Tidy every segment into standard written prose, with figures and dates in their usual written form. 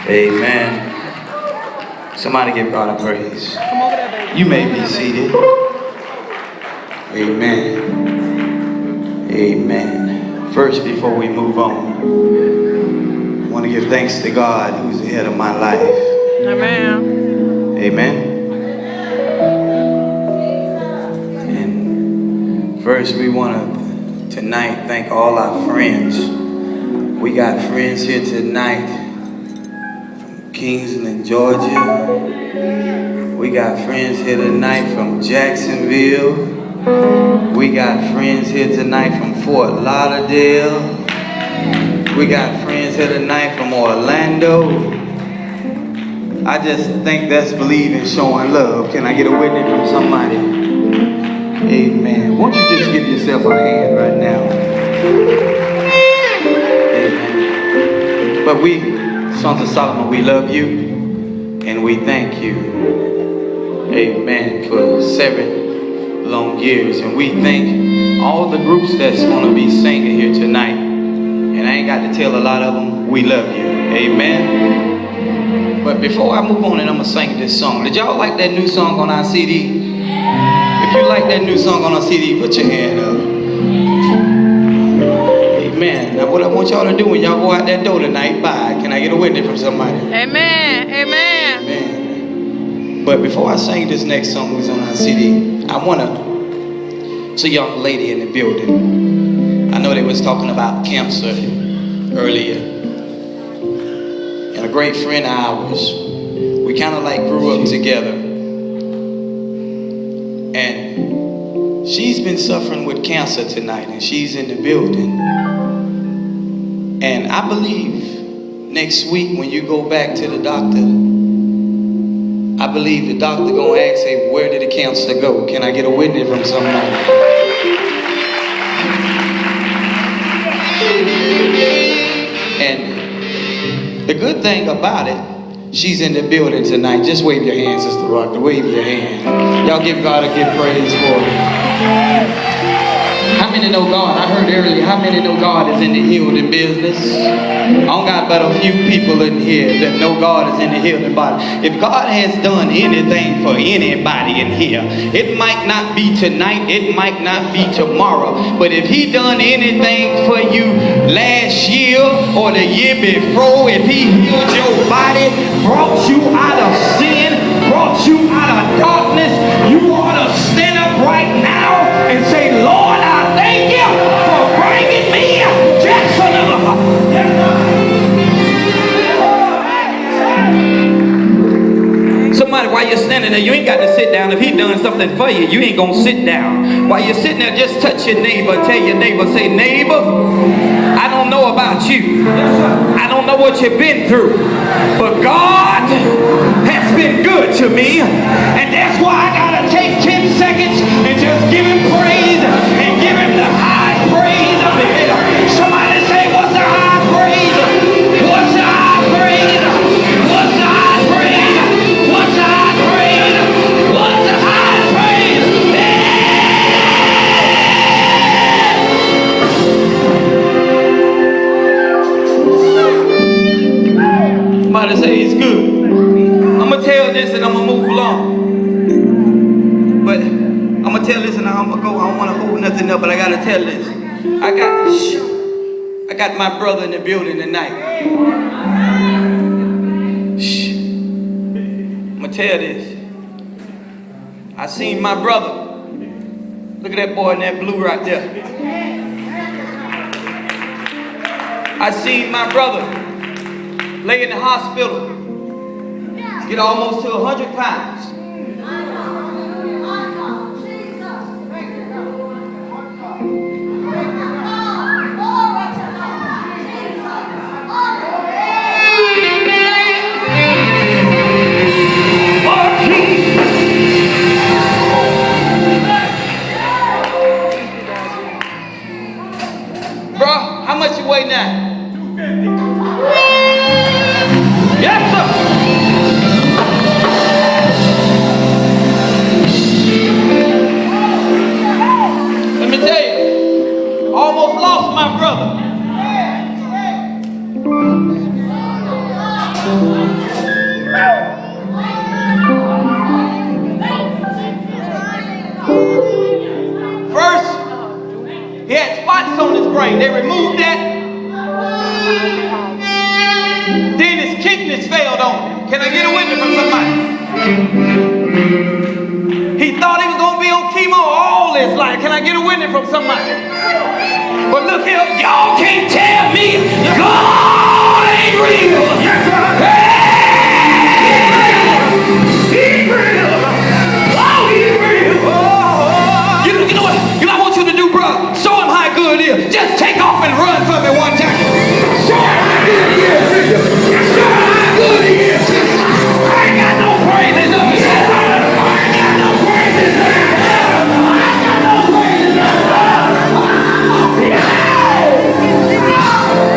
Amen. Somebody give God a praise. Come over there, baby. You may be seated. Amen. Amen. First, before we move on, I want to give thanks to God who's ahead of my life. Amen. Amen. And first, we want to tonight thank all our friends. We got friends here tonight from Kingsland, Georgia. We got friends here tonight from Jacksonville. We got friends here tonight from Fort Lauderdale. We got friends here tonight from Orlando. I just think that's believing, showing love. Can I get a witness from somebody? Amen. Won't you just give yourself a hand right now? Amen. But we, Sons of Solomon, we love you and we thank you. Amen. For 7 long years. And we thank all the groups that's going to be singing here tonight. And I ain't got to tell a lot of them, we love you. Amen. But before I move on and I'm going to sing this song, did y'all like that new song on our CD? If you like that new song on our CD, put your hand up. Amen. Now what I want y'all to do when y'all go out that door tonight, bye. Can I get a witness from somebody? Amen. Amen. Amen. But before I sing this next song that's on our CD, I want to, it's a young lady in the building. I know they was talking about cancer earlier. And a great friend of ours, we kind of like grew up together. And she's been suffering with cancer tonight, and she's in the building. And I believe next week when you go back to the doctor, I believe the doctor gonna ask, hey, where did the cancer go? Can I get a witness from somebody? And the good thing about it, she's in the building tonight. Just wave your hand, Sister Rock. Wave your hand. Y'all give God a good praise for it. How many know God? I heard earlier, how many know God is in the healing business? I don't got but a few people in here that know God is in the healing body. If God has done anything for anybody in here, it might not be tonight, it might not be tomorrow, but if He done anything for you last year or the year before, if He healed your body, brought you out of sin, brought you out of darkness, you ought to stand up right now and say, Lord, I thank you for bringing me just another. Somebody, while you're standing there, you ain't got to sit down. If He done something for you, you ain't gonna sit down. While you're sitting there, just touch your neighbor. Tell your neighbor, say, neighbor, I don't know about you. I don't know what you've been through, but God has been good to me, and that's why I gotta take 10 seconds and just give Him praise and give Him the high praise of the hill. Somebody say, what's the high praise? What's the high praise? What's the high praise? What's the high praise? What's the high praise? Yeah! Somebody say it's good. I'm gonna tell this and I'm gonna move along. But I'm gonna tell this and I'm gonna go. I don't want to hold nothing up, but I gotta tell this. I got my brother in the building tonight. I'm gonna tell this. I seen my brother. Look at that boy in that blue right there. I seen my brother lay in the hospital, get almost to 100 pounds. Bro, how much you weigh now? 250. Yes, sir. Let me tell you, almost lost my brother. spots on his brain. They removed that. Then his kidneys failed on him. Can I get a witness from somebody? He thought he was going to be on chemo all his life. Can I get a witness from somebody? But look here, y'all can't tell me God ain't real. Yes, sir. He's real. Oh, he's real. You know what? You know what I want you to do, bro? Show him how good it is. Just take off and run for me one time. Show him how good he is. Show him how good he is. I ain't got no praises up here. I ain't got no praises up here. I ain't got no praises up here.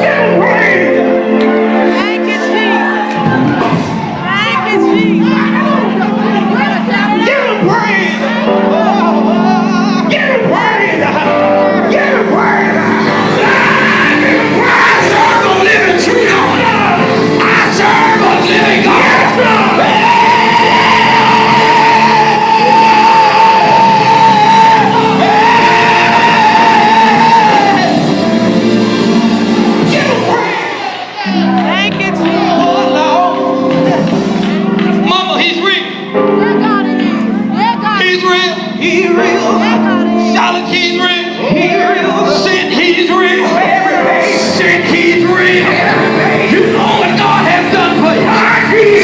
Give him praise. Thank you, Jesus. Thank you, Jesus. Give him praise. Give him praise. Give him praise. I serve a living true God. I serve a living God. Give him praise. Thank you, Jesus. Oh, Lord. Mama, he's real. Yeah, God it is. Yeah, God it He's is. real. He's real. Yeah, God it is. Charlotte, he's real. He's real. Sin, he's real. Sin, he's real. You know what God has done for you.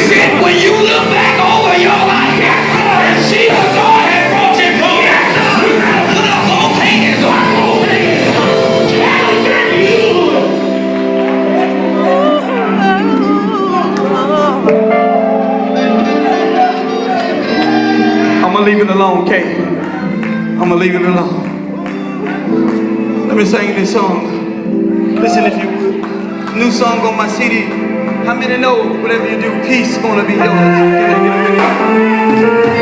Sin, when you look back over your life and see what God has brought you from, you gotta put up both hands on both hands. I'm gonna leave it alone, Kay. I'm gonna leave it alone. Let me sing this song. Listen if you would. New song on my CD. How many know whatever you do, peace gonna be yours? Can I get a minute?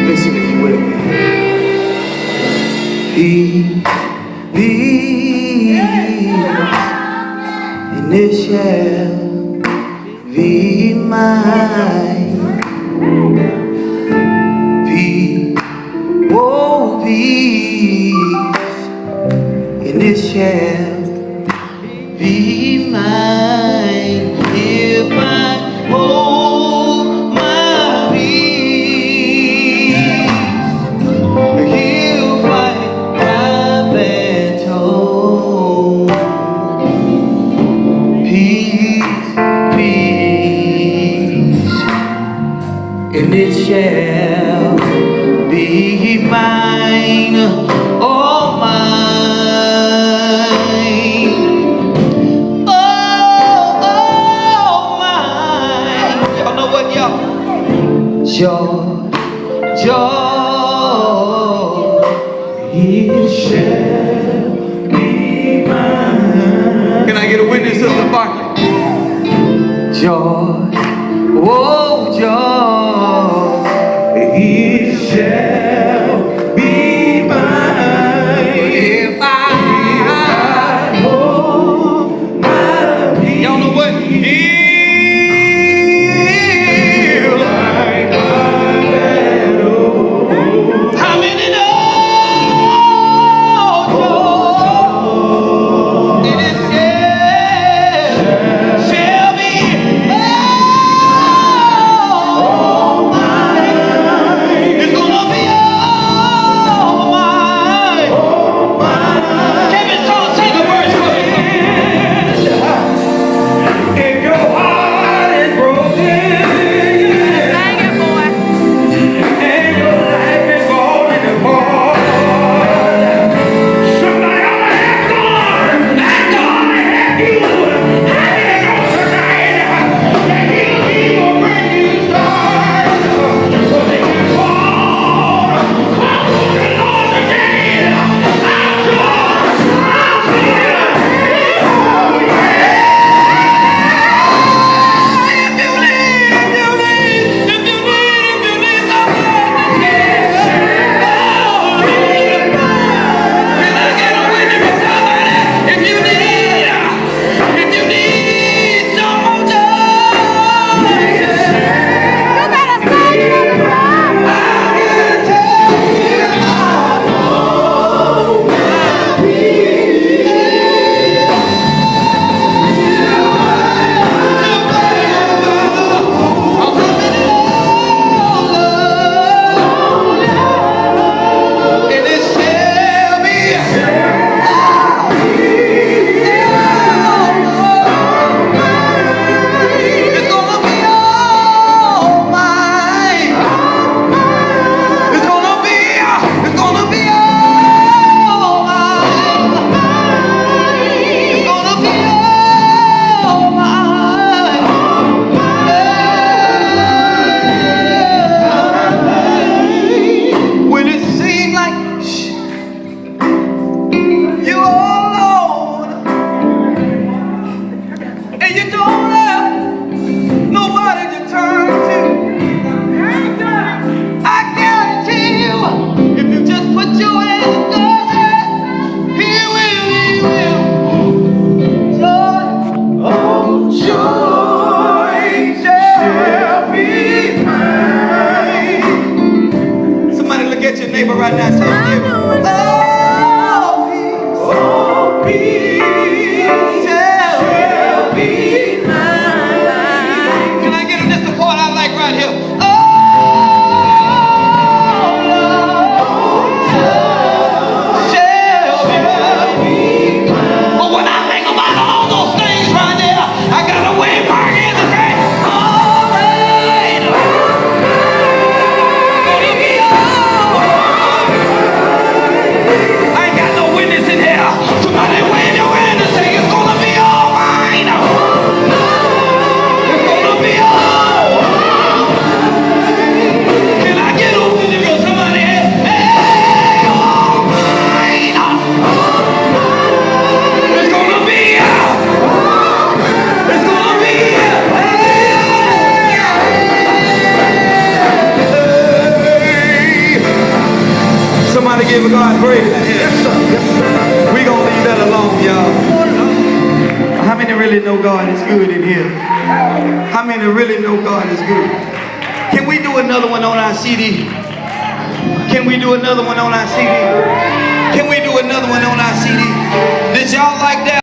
Listen if you will. Peace, and it shall be mine. Peace, oh peace, and it shall be mine if I hold my peace. He'll fight my battle. Peace, peace, and it shall be mine, all mine, all mine. Y'all know what, y'all? Joy, joy, it shall be mine. Can I get a witness, Sister Barkley? Joy, oh joy, it shall be mine if I hold my peace. Y'all know what? He'll fight my battle. How many know joy? It shall be mine. really know God is good in here? How many really know God is good? Can we do another one on our CD? Can we do another one on our CD? Can we do another one on our CD? Did y'all like that?